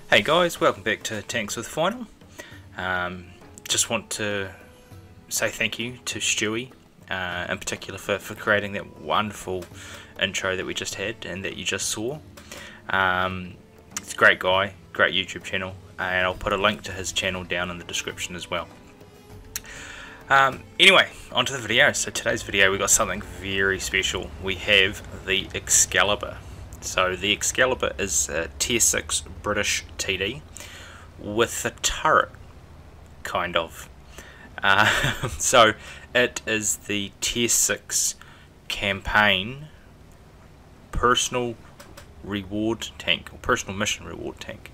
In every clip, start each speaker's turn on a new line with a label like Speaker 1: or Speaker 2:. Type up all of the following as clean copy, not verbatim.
Speaker 1: Hey guys, welcome back to Tanks with Final. Just want to say thank you to Stewie in particular for creating that wonderful intro that we just had and that you just saw. He's a great guy, great YouTube channel, and I'll put a link to his channel down in the description as well. Anyway, on to the video. So today's video we got something very special. We have the Excalibur. So the Excalibur is a tier 6 British TD with a turret, kind of. So it is the tier 6 campaign personal reward tank, or personal mission reward tank.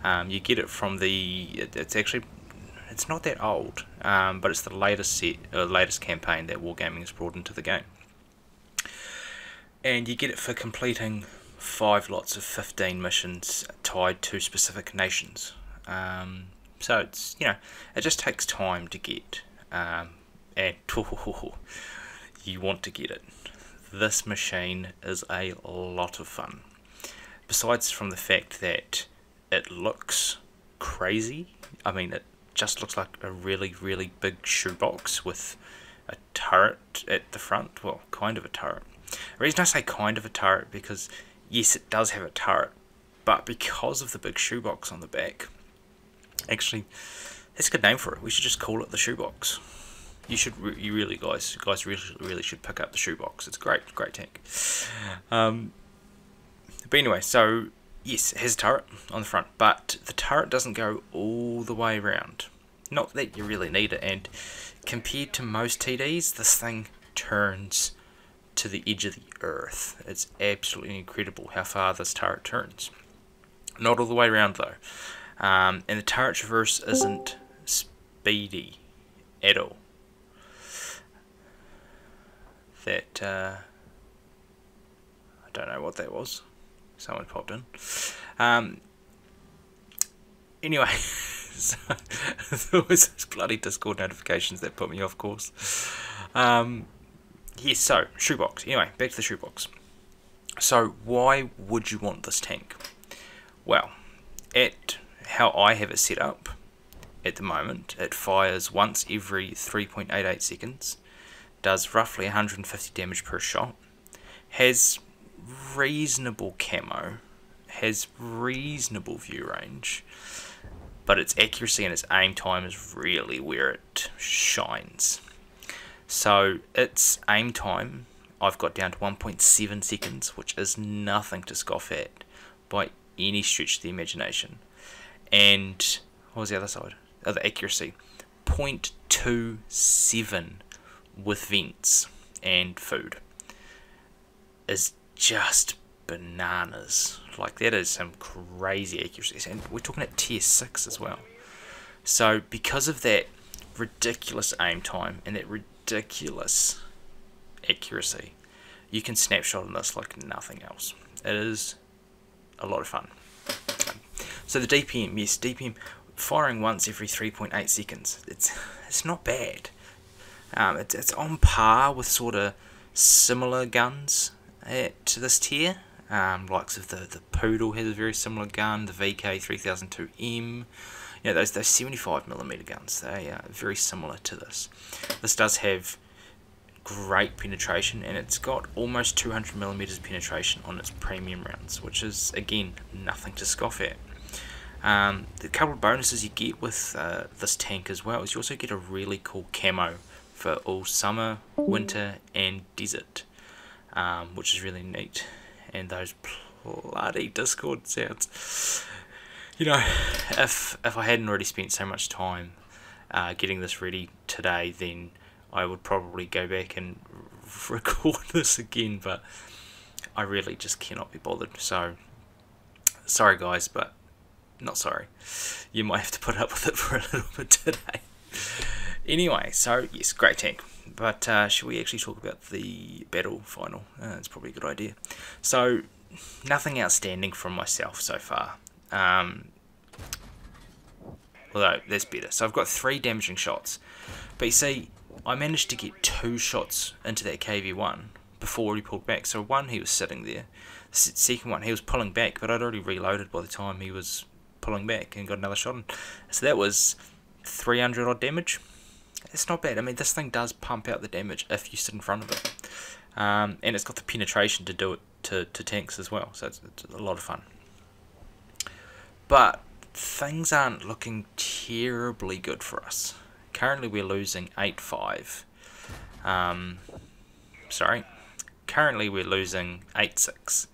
Speaker 1: You get it from the, it's not that old, but it's the latest latest campaign that Wargaming has brought into the game. And you get it for completing 5 lots of 15 missions tied to specific nations. So it's, you know, it just takes time to get, and you want to get it. This machine is a lot of fun. Besides from the fact that it looks crazy, I mean it just looks like a really big shoebox with a turret at the front. Well, kind of a turret. The reason I say kind of a turret because yes, it does have a turret, but because of the big shoebox on the back, actually, that's a good name for it. We should just call it the shoebox. You really guys really should pick up the shoebox. It's great tank. But anyway, so yes, it has a turret on the front, but the turret doesn't go all the way around. Not that you really need it, and compared to most TDs, this thing turns to the edge of the earth. It's absolutely incredible how far this turret turns. Not all the way around though. And the turret traverse isn't speedy at all. That, I don't know what that was. Someone popped in. Anyway, so, there was those bloody Discord notifications that put me off course. Yes, so, shoebox. Anyway, back to the shoebox. So, why would you want this tank? Well, at how I have it set up at the moment, it fires once every 3.88 seconds, does roughly 150 damage per shot, has reasonable camo, has reasonable view range, but its accuracy and its aim time is really where it shines. So its aim time I've got down to 1.7 seconds, which is nothing to scoff at by any stretch of the imagination. And what was the other side? Oh, the accuracy, 0.27 with vents and food is just bananas. Like, that is some crazy accuracy, and we're talking at tier 6 as well. So because of that ridiculous aim time and that ridiculous accuracy, you can snapshot on this like nothing else. It is a lot of fun. So the DPM, yes, DPM firing once every 3.8 seconds. It's not bad. It's on par with sort of similar guns at this tier. Likes of the Poodle has a very similar gun. The VK3002M. You know, those 75mm guns, they are very similar to this. This does have great penetration, and it's got almost 200mm penetration on its premium rounds, which is, again, nothing to scoff at. The couple of bonuses you get with this tank as well is you also get a really cool camo for all summer, winter, and desert, which is really neat. And those bloody Discord sounds. You know, if I hadn't already spent so much time getting this ready today, then I would probably go back and record this again, but I really just cannot be bothered. So, sorry guys, but not sorry. You might have to put up with it for a little bit today. Anyway, so yes, great tank. But should we actually talk about the battle final? It's probably a good idea. So, nothing outstanding from myself so far. Although, that's better. So I've got 3 damaging shots. But you see, I managed to get 2 shots into that KV-1 before he pulled back. So one, he was sitting there. The second one, he was pulling back, but I'd already reloaded by the time he was pulling back and got another shot in. So that was 300 odd damage. It's not bad. I mean, this thing does pump out the damage if you sit in front of it. And it's got the penetration to do it to tanks as well, so it's a lot of fun. But things aren't looking terribly good for us. Currently we're losing 8-5. Currently we're losing 8-6.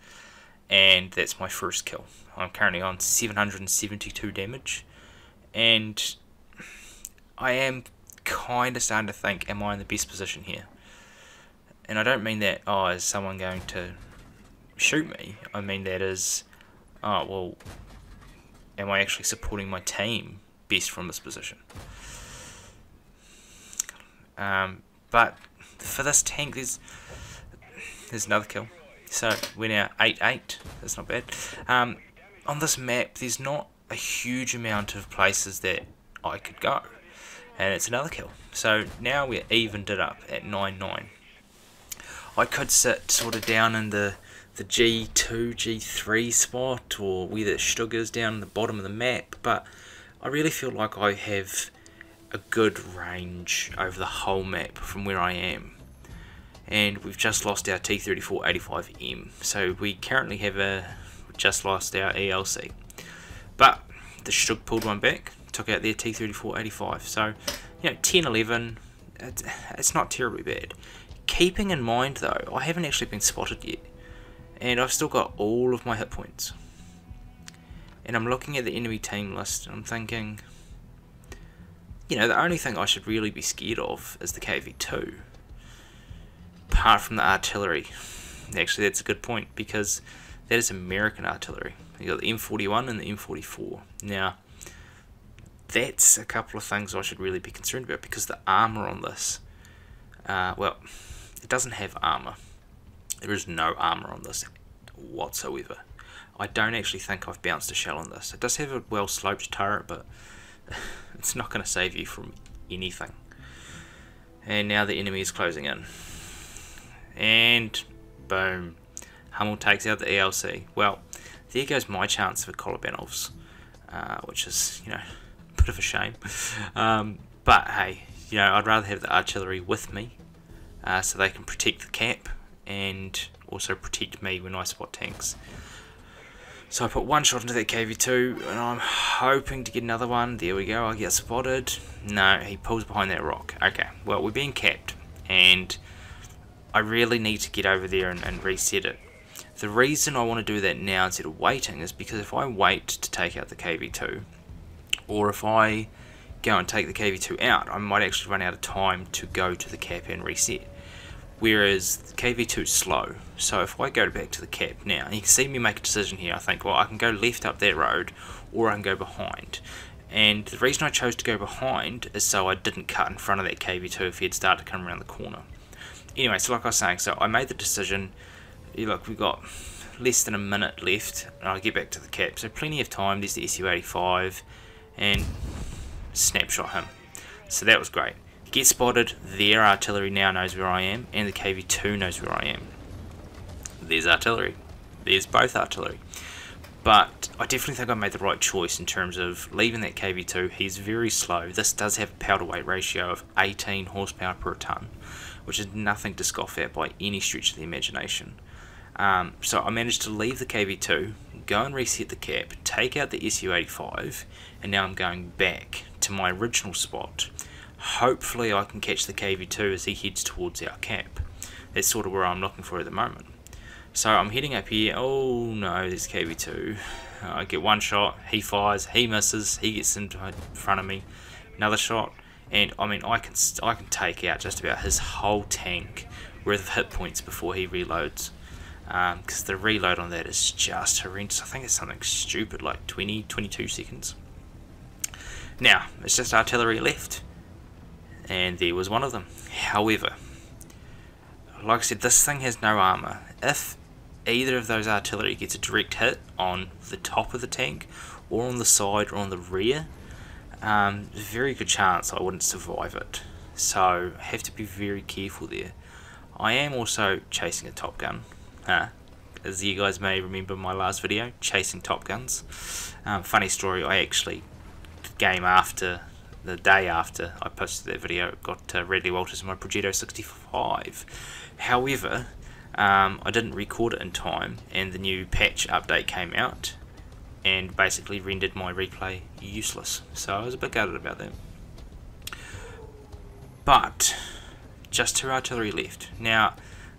Speaker 1: And that's my first kill. I'm currently on 772 damage. And I am kind of starting to think, am I in the best position here? And I don't mean that, oh, is someone going to shoot me? I mean that is, oh, well, am I actually supporting my team best from this position? But for this tank, there's another kill. So we're now 8-8. That's not bad. On this map, there's not a huge amount of places that I could go. And it's another kill. So now we're evened it up at 9-9. I could sit sort of down in the G2, G3 spot, or where the Stug is down in the bottom of the map, but I really feel like I have a good range over the whole map from where I am. And we've just lost our T3485M, so we currently have just lost our ELC. But the Stug pulled one back, took out their T3485, so, you know, 10-11, it's not terribly bad. Keeping in mind though, I haven't actually been spotted yet, and I've still got all of my hit points. And I'm looking at the enemy team list and I'm thinking, you know, the only thing I should really be scared of is the KV2. Apart from the artillery. Actually, that's a good point, because that is American artillery. You got the M41 and the M44. Now, that's a couple of things I should really be concerned about, because the armor on this, well, it doesn't have armor. There is no armor on this whatsoever. I don't actually think I've bounced a shell on this. It does have a well sloped turret, but it's not going to save you from anything. And now the enemy is closing in. And boom, Hummel takes out the ELC. Well, there goes my chance for Kolobanovs, which is, you know, a bit of a shame. But hey, you know, I'd rather have the artillery with me, so they can protect the cap and also protect me when I spot tanks. So I put one shot into that KV2 and I'm hoping to get another one. There we go, I get spotted. No, he pulls behind that rock. Okay, well, we're being capped and I really need to get over there and reset it. The reason I want to do that now instead of waiting is because if I wait to take out the KV2, or if I go and take the KV2 out, I might actually run out of time to go to the cap and reset. Whereas the KV2 is slow, so if I go back to the cap now, and you can see me make a decision here, I think, well, I can go left up that road, or I can go behind. And the reason I chose to go behind is so I didn't cut in front of that KV2 if he had started to come around the corner. Anyway, so like I was saying, so I made the decision. Look, we've got less than a minute left, and I'll get back to the cap, so plenty of time. There's the SU-85, and snapshot him. So that was great. Get spotted, their artillery now knows where I am, and the KV2 knows where I am. There's artillery. There's both artillery. But I definitely think I made the right choice in terms of leaving that KV2. He's very slow. This does have a power to weight ratio of 18 horsepower per tonne, which is nothing to scoff at by any stretch of the imagination. So I managed to leave the KV2, go and reset the cap, take out the SU-85, and now I'm going back to my original spot. Hopefully I can catch the KV2 as he heads towards our cap. That's sort of where I'm looking for at the moment. So I'm heading up here. Oh no, there's KV2. I get one shot, he fires, he misses, he gets in front of me. Another shot, and I mean I can take out just about his whole tank worth of hit points before he reloads. Because the reload on that is just horrendous. I think it's something stupid like 22 seconds. Now, it's just artillery left. And there was one of them. However, like I said, this thing has no armour. If either of those artillery gets a direct hit on the top of the tank, or on the side, or on the rear, there's a very good chance I wouldn't survive it. So, I have to be very careful there. I am also chasing a Top Gun. as you guys may remember my last video, chasing Top Guns. Funny story, I actually, the day after I posted that video, got Radley Walters in my Progetto 65. However, I didn't record it in time, and the new patch update came out and basically rendered my replay useless. So I was a bit gutted about that. But just 2 artillery left. Now,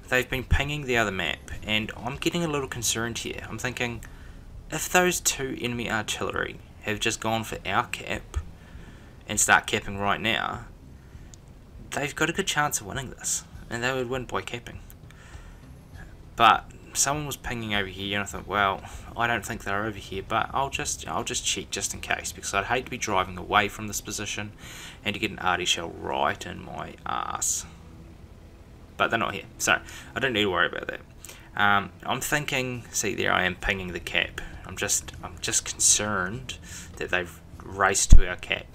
Speaker 1: they've been pinging the other map, and I'm getting a little concerned here. I'm thinking, if those 2 enemy artillery have just gone for our cap and start capping right now, they've got a good chance of winning this, and they would win by capping. But someone was pinging over here, and I thought, well, I don't think they're over here, but I'll just check just in case, because I'd hate to be driving away from this position and to get an arty shell right in my ass. But they're not here, so I don't need to worry about that. I'm thinking, see, there I am pinging the cap. I'm just concerned that they've raced to our cap,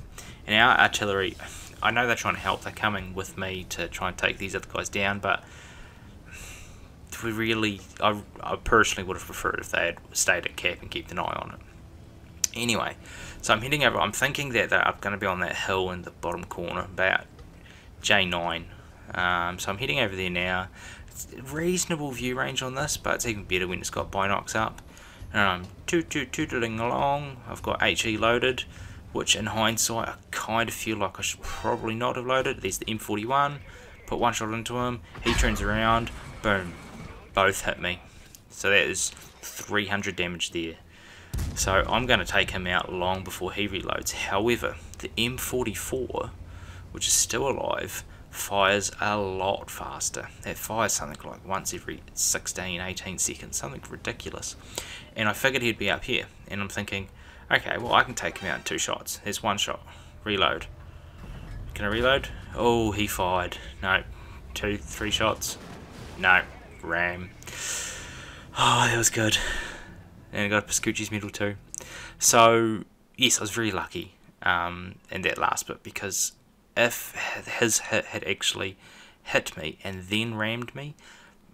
Speaker 1: and our artillery. I know they're trying to help. They're coming with me to try and take these other guys down, but I personally would have preferred if they had stayed at cap and kept an eye on it. Anyway, so I'm heading over. I'm thinking that they're going to be on that hill in the bottom corner, about J9. So I'm heading over there now. It's a reasonable view range on this, but it's even better when it's got binocs up. And I'm tootling along. I've got HE loaded, which in hindsight I kind of feel like I should probably not have loaded. There's the M41. Put one shot into him. He turns around. Boom. Both hit me. So that is 300 damage there. So I'm going to take him out long before he reloads. However, the M44, which is still alive, fires a lot faster. It fires something like once every 16, 18 seconds, something ridiculous. And I figured he'd be up here, and I'm thinking, okay, well, I can take him out in 2 shots. There's 1 shot. Reload. Can I reload? Oh, he fired. No. 2, 3 shots. No. Ram. Oh, that was good. And I got a Pascucci's medal too. So, yes, I was very lucky in that last bit, because if his hit had actually hit me and then rammed me,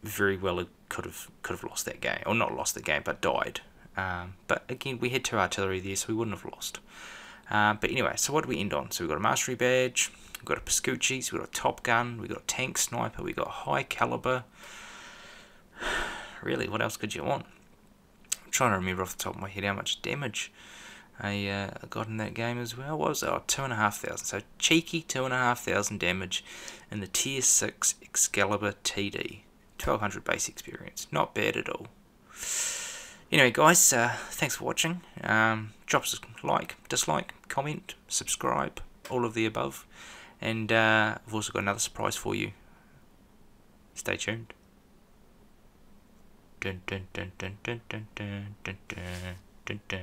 Speaker 1: very well it could have lost that game. Or not lost the game, but died. But again, we had 2 artillery there, so we wouldn't have lost. But anyway, so what do we end on? So we've got a mastery badge, we've got a Pascucci's, we've got a Top Gun, we've got a tank sniper, we've got high caliber. Really, what else could you want? I'm trying to remember off the top of my head how much damage I got in that game as well. What was it? Oh, 2,500. So cheeky 2,500 damage in the Tier 6 Excalibur TD. 1,200 base experience. Not bad at all. Anyway, guys, thanks for watching. Drop us a like, dislike, comment, subscribe, all of the above. And I've also got another surprise for you. Stay tuned. Dun dun dun dun dun dun dun dun dun dun.